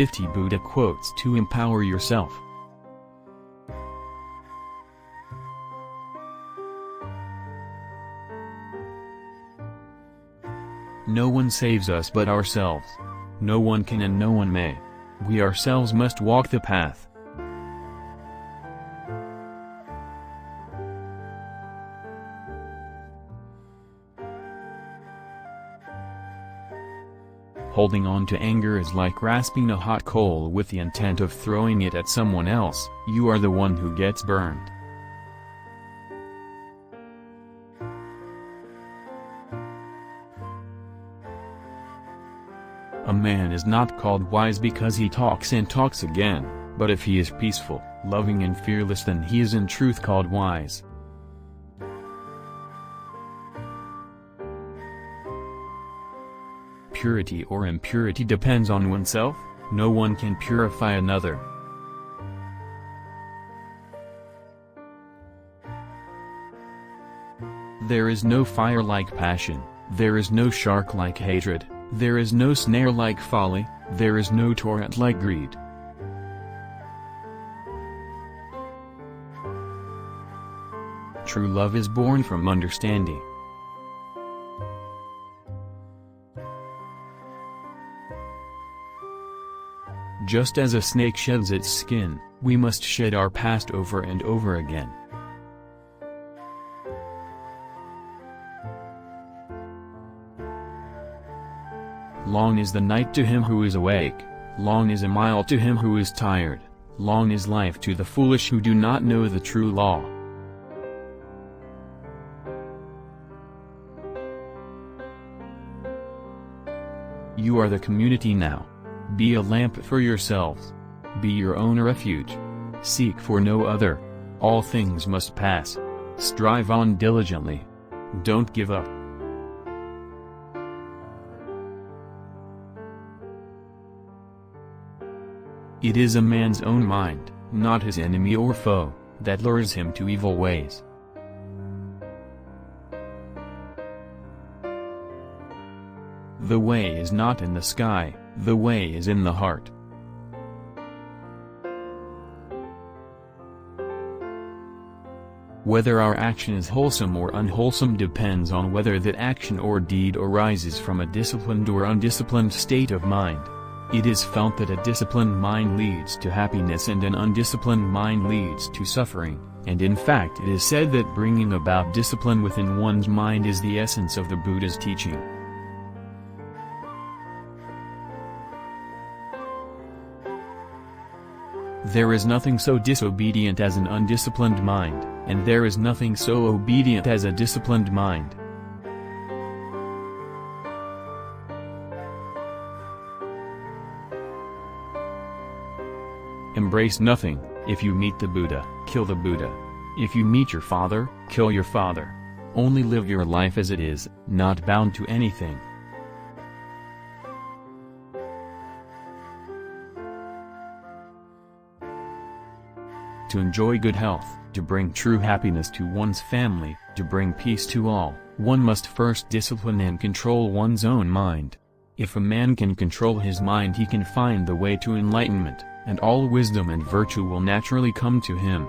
50 Buddha quotes to empower yourself. No one saves us but ourselves. No one can and no one may. We ourselves must walk the path. Holding on to anger is like grasping a hot coal with the intent of throwing it at someone else. You are the one who gets burned. A man is not called wise because he talks and talks again, but if he is peaceful, loving and fearless, then he is in truth called wise. Purity or impurity depends on oneself. No one can purify another. There is no fire like passion, there is no shark like hatred, there is no snare like folly, there is no torrent like greed. True love is born from understanding. Just as a snake sheds its skin, we must shed our past over and over again. Long is the night to him who is awake, long is a mile to him who is tired, long is life to the foolish who do not know the true law. You are the community now. Be a lamp for yourselves. Be your own refuge. Seek for no other. All things must pass. Strive on diligently. Don't give up. It is a man's own mind, not his enemy or foe, that lures him to evil ways. The way is not in the sky, the way is in the heart. Whether our action is wholesome or unwholesome depends on whether that action or deed arises from a disciplined or undisciplined state of mind. It is felt that a disciplined mind leads to happiness and an undisciplined mind leads to suffering, and in fact it is said that bringing about discipline within one's mind is the essence of the Buddha's teaching. There is nothing so disobedient as an undisciplined mind, and there is nothing so obedient as a disciplined mind. Embrace nothing. If you meet the Buddha, kill the Buddha. If you meet your father, kill your father. Only live your life as it is, not bound to anything. To enjoy good health, to bring true happiness to one's family, to bring peace to all, one must first discipline and control one's own mind. If a man can control his mind, he can find the way to enlightenment, and all wisdom and virtue will naturally come to him.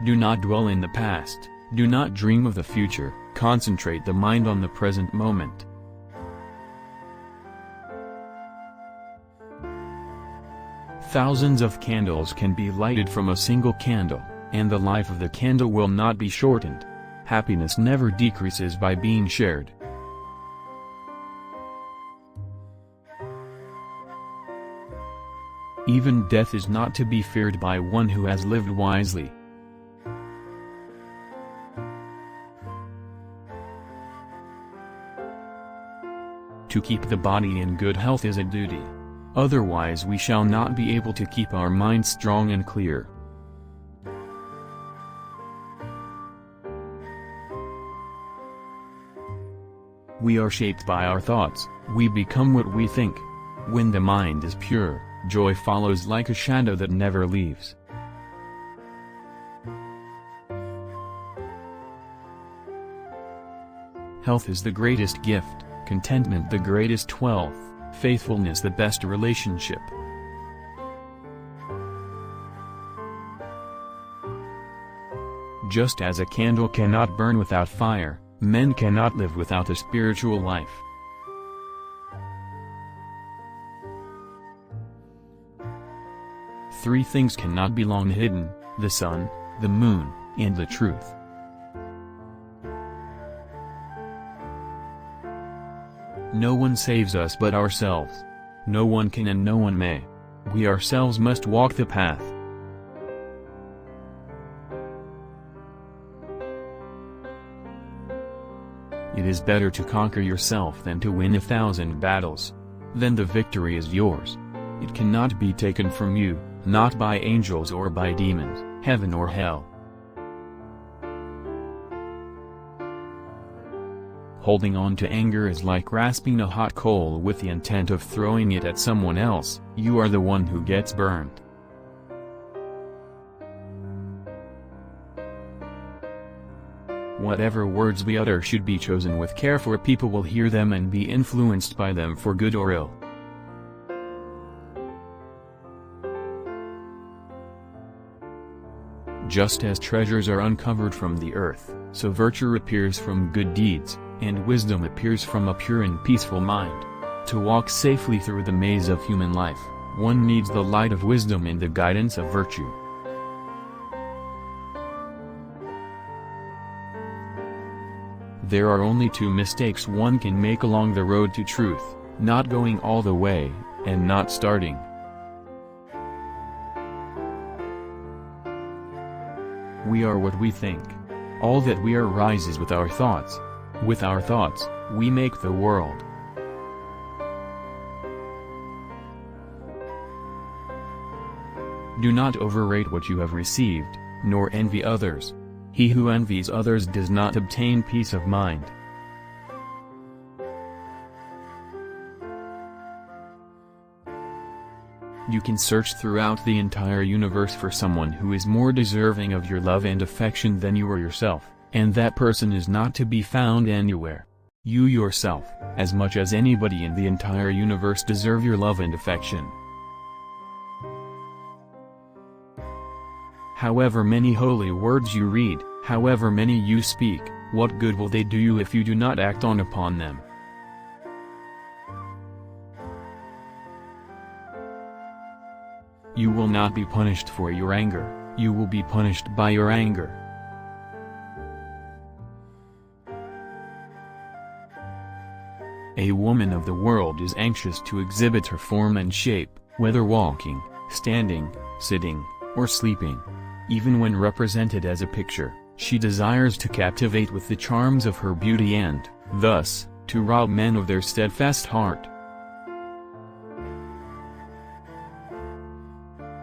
Do not dwell in the past, do not dream of the future, concentrate the mind on the present moment. Thousands of candles can be lighted from a single candle, and the life of the candle will not be shortened. Happiness never decreases by being shared. Even death is not to be feared by one who has lived wisely. To keep the body in good health is a duty. Otherwise we shall not be able to keep our mind strong and clear. We are shaped by our thoughts, we become what we think. When the mind is pure, joy follows like a shadow that never leaves. Health is the greatest gift, contentment the greatest wealth, faithfulness the best relationship. Just as a candle cannot burn without fire, men cannot live without a spiritual life. Three things cannot be long hidden: the sun, the moon, and the truth. No one saves us but ourselves. No one can and no one may. We ourselves must walk the path. It is better to conquer yourself than to win 1,000 battles. Then the victory is yours. It cannot be taken from you, not by angels or by demons, heaven or hell. Holding on to anger is like grasping a hot coal with the intent of throwing it at someone else. You are the one who gets burned. Whatever words we utter should be chosen with care, for people will hear them and be influenced by them for good or ill. Just as treasures are uncovered from the earth, so virtue appears from good deeds, and wisdom appears from a pure and peaceful mind. To walk safely through the maze of human life, one needs the light of wisdom and the guidance of virtue. There are only two mistakes one can make along the road to truth: not going all the way, and not starting. We are what we think. All that we are rises with our thoughts. With our thoughts, we make the world. Do not overrate what you have received, nor envy others. He who envies others does not obtain peace of mind. You can search throughout the entire universe for someone who is more deserving of your love and affection than you are yourself, and that person is not to be found anywhere. You yourself, as much as anybody in the entire universe, deserve your love and affection. However many holy words you read, however many you speak, what good will they do you if you do not act on upon them? You will not be punished for your anger, you will be punished by your anger. A woman of the world is anxious to exhibit her form and shape, whether walking, standing, sitting, or sleeping. Even when represented as a picture, she desires to captivate with the charms of her beauty and, thus, to rob men of their steadfast heart.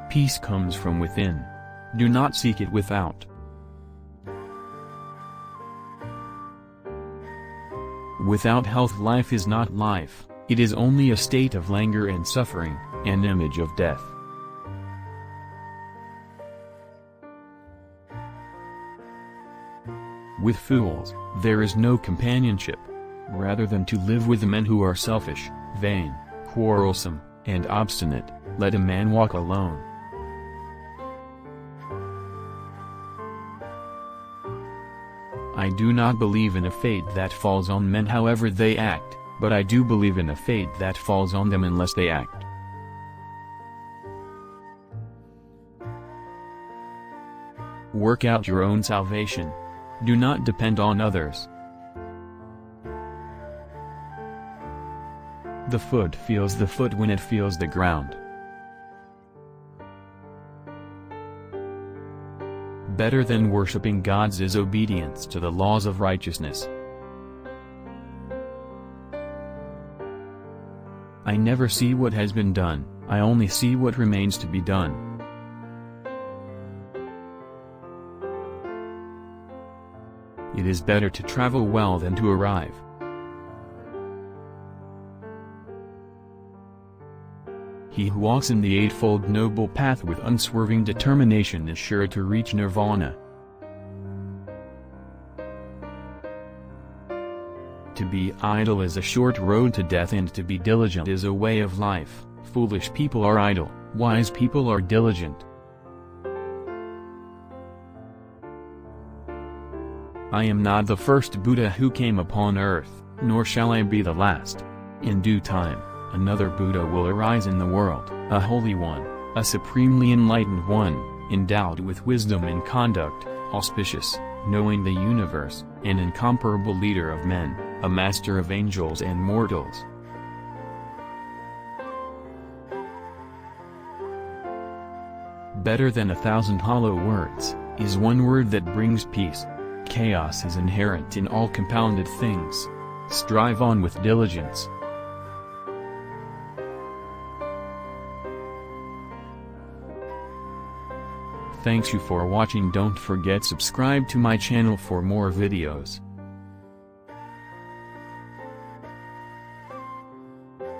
Peace comes from within. Do not seek it without. Without health, life is not life, it is only a state of languor and suffering, an image of death. With fools, there is no companionship. Rather than to live with men who are selfish, vain, quarrelsome, and obstinate, let a man walk alone. I do not believe in a fate that falls on men however they act, but I do believe in a fate that falls on them unless they act. Work out your own salvation. Do not depend on others. The foot feels the foot when it feels the ground. Better than worshipping gods is obedience to the laws of righteousness. I never see what has been done, I only see what remains to be done. It is better to travel well than to arrive. He who walks in the Eightfold Noble Path with unswerving determination is sure to reach nirvana. To be idle is a short road to death, and to be diligent is a way of life. Foolish people are idle, wise people are diligent. I am not the first Buddha who came upon earth, nor shall I be the last. In due time, another Buddha will arise in the world, a holy one, a supremely enlightened one, endowed with wisdom and conduct, auspicious, knowing the universe, an incomparable leader of men, a master of angels and mortals. Better than 1,000 hollow words, is one word that brings peace. Chaos is inherent in all compounded things. Strive on with diligence. Thanks you for watching. Don't forget subscribe to my channel for more videos.